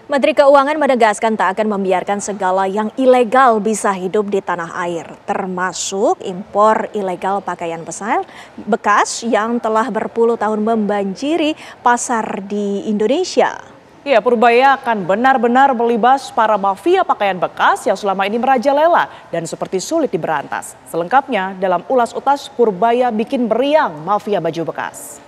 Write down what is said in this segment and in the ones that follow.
Menteri Keuangan menegaskan tak akan membiarkan segala yang ilegal bisa hidup di tanah air, termasuk impor ilegal pakaian bekas yang telah berpuluh tahun membanjiri pasar di Indonesia. Ya, Purbaya akan benar-benar melibas para mafia pakaian bekas yang selama ini merajalela dan seperti sulit diberantas. Selengkapnya dalam Ulas Utas Purbaya bikin meriang mafia baju bekas.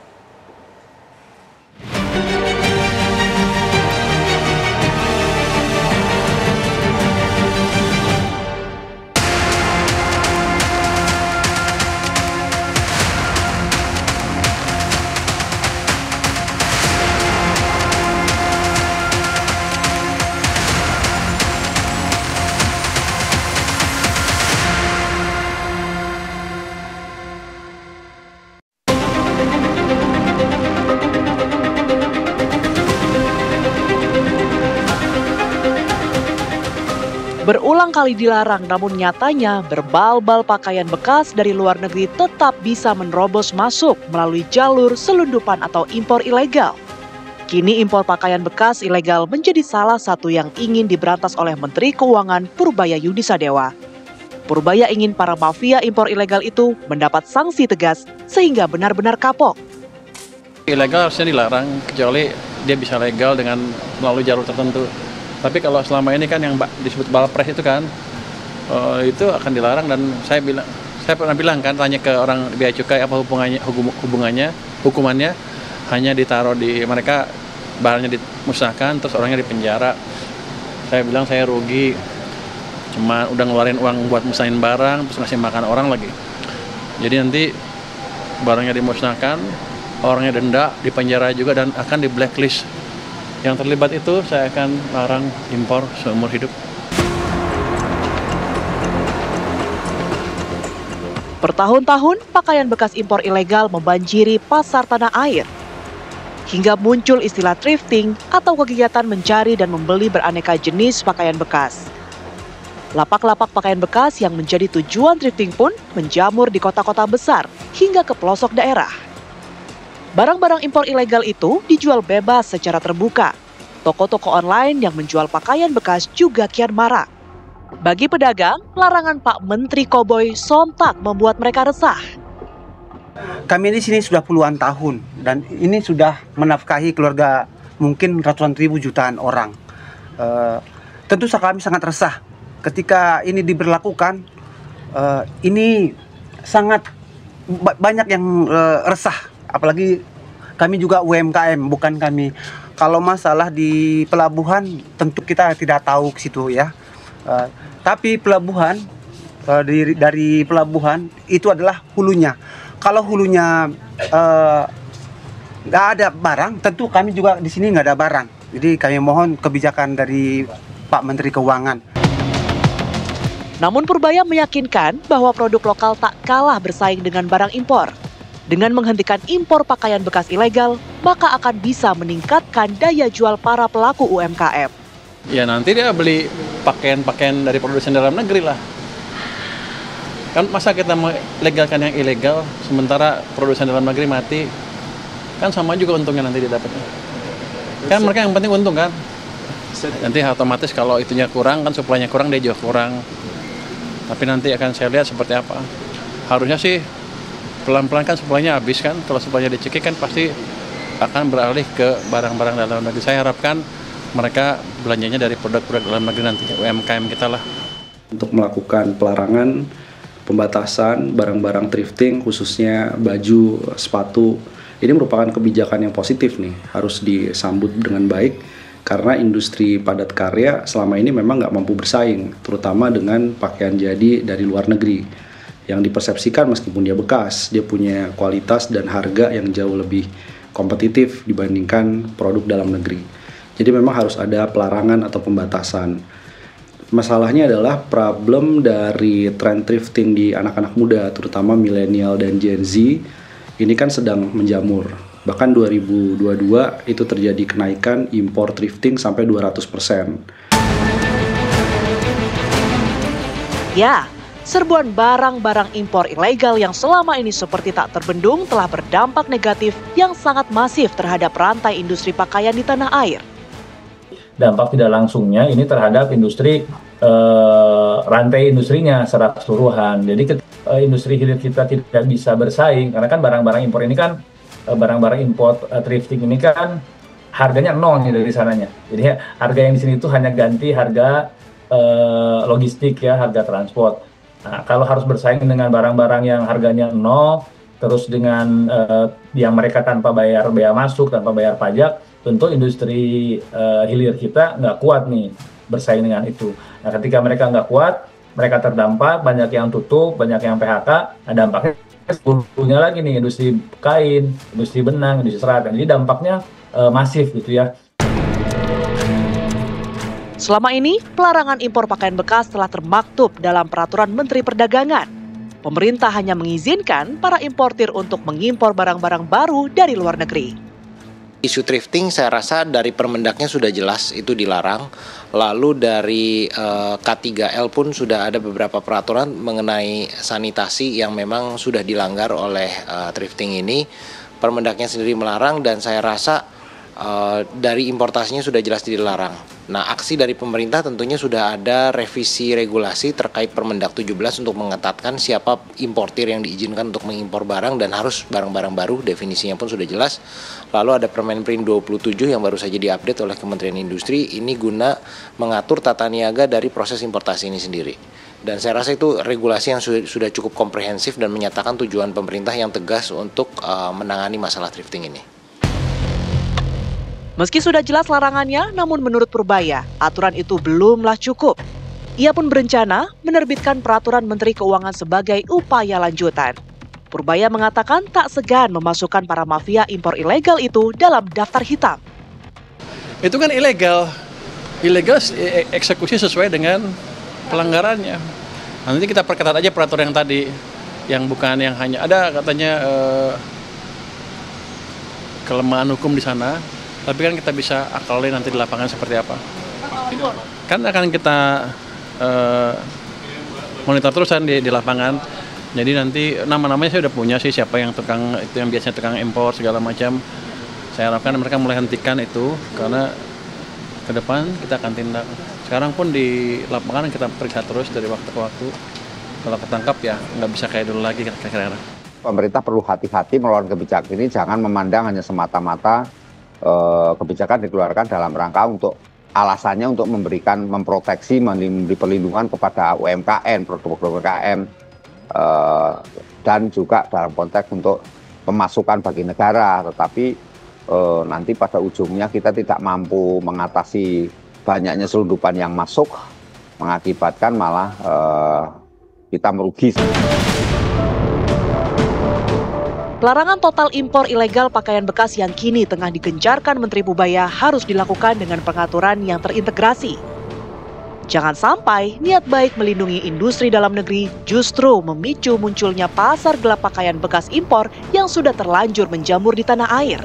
Berulang kali dilarang, namun nyatanya berbal-bal pakaian bekas dari luar negeri tetap bisa menerobos masuk melalui jalur selundupan atau impor ilegal. Kini impor pakaian bekas ilegal menjadi salah satu yang ingin diberantas oleh Menteri Keuangan Purbaya Yudisadewa. Purbaya ingin para mafia impor ilegal itu mendapat sanksi tegas sehingga benar-benar kapok. Ilegal harusnya dilarang kecuali dia bisa legal dengan melalui jalur tertentu. Tapi kalau selama ini kan yang disebut balpres itu kan, itu akan dilarang dan saya pernah bilang kan, tanya ke orang bea cukai apa hukumannya hanya ditaruh di mereka, barangnya dimusnahkan terus orangnya dipenjara. Saya bilang saya rugi, cuma udah ngeluarin uang buat musnahin barang terus ngasih makan orang lagi. Jadi nanti barangnya dimusnahkan, orangnya denda, dipenjara juga dan akan di blacklist. Yang terlibat itu saya akan larang impor seumur hidup. Bertahun-tahun pakaian bekas impor ilegal membanjiri pasar tanah air. Hingga muncul istilah thrifting atau kegiatan mencari dan membeli beraneka jenis pakaian bekas. Lapak-lapak pakaian bekas yang menjadi tujuan thrifting pun menjamur di kota-kota besar hingga ke pelosok daerah. Barang-barang impor ilegal itu dijual bebas secara terbuka. Toko-toko online yang menjual pakaian bekas juga kian marak. Bagi pedagang, larangan Pak Menteri Koboi sontak membuat mereka resah. Kami di sini sudah puluhan tahun dan ini sudah menafkahi keluarga mungkin ratusan ribu jutaan orang. Tentu kami sangat resah ketika ini diberlakukan. Ini sangat banyak yang resah. Apalagi kami juga UMKM, bukan kami. Kalau masalah di pelabuhan, tentu kita tidak tahu ke situ ya. Tapi pelabuhan, dari pelabuhan itu adalah hulunya. Kalau hulunya nggak ada barang, tentu kami juga di sini nggak ada barang. Jadi kami mohon kebijakan dari Pak Menteri Keuangan. Namun Purbaya meyakinkan bahwa produk lokal tak kalah bersaing dengan barang impor. Dengan menghentikan impor pakaian bekas ilegal, maka akan bisa meningkatkan daya jual para pelaku UMKM. Ya nanti dia beli pakaian-pakaian dari produsen dalam negeri lah. Kan masa kita melegalkan yang ilegal, sementara produsen dalam negeri mati, kan sama juga untungnya nanti dia dapatnya. Kan mereka yang penting untung kan. Nanti otomatis kalau itunya kurang, kan suplainya kurang, dia juga kurang. Tapi nanti akan saya lihat seperti apa. Harusnya sih pelan-pelan kan suplainya habis kan, kalau suplainya dicekik kan pasti akan beralih ke barang-barang dalam negeri. Saya harapkan mereka belanjanya dari produk-produk dalam negeri nantinya, UMKM kita lah. Untuk melakukan pelarangan, pembatasan barang-barang thrifting khususnya baju, sepatu, ini merupakan kebijakan yang positif nih, harus disambut dengan baik karena industri padat karya selama ini memang nggak mampu bersaing, terutama dengan pakaian jadi dari luar negeri. Yang dipersepsikan meskipun dia bekas, dia punya kualitas dan harga yang jauh lebih kompetitif dibandingkan produk dalam negeri. Jadi memang harus ada pelarangan atau pembatasan. Masalahnya adalah problem dari tren thrifting di anak-anak muda, terutama milenial dan Gen Z, ini kan sedang menjamur. Bahkan 2022 itu terjadi kenaikan impor thrifting sampai 200%. Ya, serbuan barang-barang impor ilegal yang selama ini seperti tak terbendung telah berdampak negatif yang sangat masif terhadap rantai industri pakaian di tanah air. dampak tidak langsungnya ini terhadap industri rantai industrinya secara keseluruhan. Jadi industri hilir kita tidak bisa bersaing karena kan barang-barang impor ini kan barang-barang import thrifting ini kan harganya nol nih dari sananya. Jadi harga yang di sini itu hanya ganti harga logistik ya, harga transport. Nah, kalau harus bersaing dengan barang-barang yang harganya nol, terus dengan yang mereka tanpa bayar bea masuk, tanpa bayar pajak, tentu industri hilir kita nggak kuat nih bersaing dengan itu. Nah, ketika mereka nggak kuat, mereka terdampak, banyak yang tutup, banyak yang PHK, nah dampaknya sebelumnya lagi nih industri kain, industri benang, industri serat. Jadi dampaknya masif gitu ya. Selama ini, pelarangan impor pakaian bekas telah termaktub dalam Peraturan Menteri Perdagangan. Pemerintah hanya mengizinkan para importir untuk mengimpor barang-barang baru dari luar negeri. Isu thrifting saya rasa dari Permendaknya sudah jelas itu dilarang. Lalu dari K3L pun sudah ada beberapa peraturan mengenai sanitasi yang memang sudah dilanggar oleh thrifting ini. Permendaknya sendiri melarang dan saya rasa dari importasinya sudah jelas dilarang. Nah, aksi dari pemerintah tentunya sudah ada revisi regulasi terkait Permendak 17 untuk mengetatkan siapa importir yang diizinkan untuk mengimpor barang dan harus barang-barang baru, definisinya pun sudah jelas. Lalu ada Permenprin 27 yang baru saja diupdate oleh Kementerian Industri, ini guna mengatur tata niaga dari proses importasi ini sendiri. Dan saya rasa itu regulasi yang sudah cukup komprehensif dan menyatakan tujuan pemerintah yang tegas untuk menangani masalah thrifting ini. Meski sudah jelas larangannya, namun menurut Purbaya, aturan itu belumlah cukup. Ia pun berencana menerbitkan Peraturan Menteri Keuangan sebagai upaya lanjutan. Purbaya mengatakan tak segan memasukkan para mafia impor ilegal itu dalam daftar hitam. Itu kan ilegal. Ilegal eksekusi sesuai dengan pelanggarannya. Nanti kita perketat aja peraturan yang tadi, yang bukan yang hanya ada katanya kelemahan hukum di sana. Tapi kan kita bisa akalin nanti di lapangan seperti apa. Kan akan kita monitor terusan di lapangan. Jadi nanti nama-namanya saya udah punya sih siapa yang tukang itu yang biasanya tukang impor segala macam. Saya harapkan mereka mulai hentikan itu karena ke depan kita akan tindak. Sekarang pun di lapangan kita periksa terus dari waktu ke waktu. Kalau ketangkap ya nggak bisa kayak dulu lagi kira-kira. Pemerintah perlu hati-hati mengeluarkan kebijakan ini, jangan memandang hanya semata-mata kebijakan dikeluarkan dalam rangka untuk alasannya untuk memproteksi, memberi perlindungan kepada UMKM, produk-produk UMKM, dan juga dalam konteks untuk pemasukan bagi negara. Tetapi nanti pada ujungnya kita tidak mampu mengatasi banyaknya selundupan yang masuk, mengakibatkan malah kita merugi. Pelarangan total impor ilegal pakaian bekas yang kini tengah digencarkan Menteri Purbaya harus dilakukan dengan pengaturan yang terintegrasi. Jangan sampai niat baik melindungi industri dalam negeri justru memicu munculnya pasar gelap pakaian bekas impor yang sudah terlanjur menjamur di tanah air.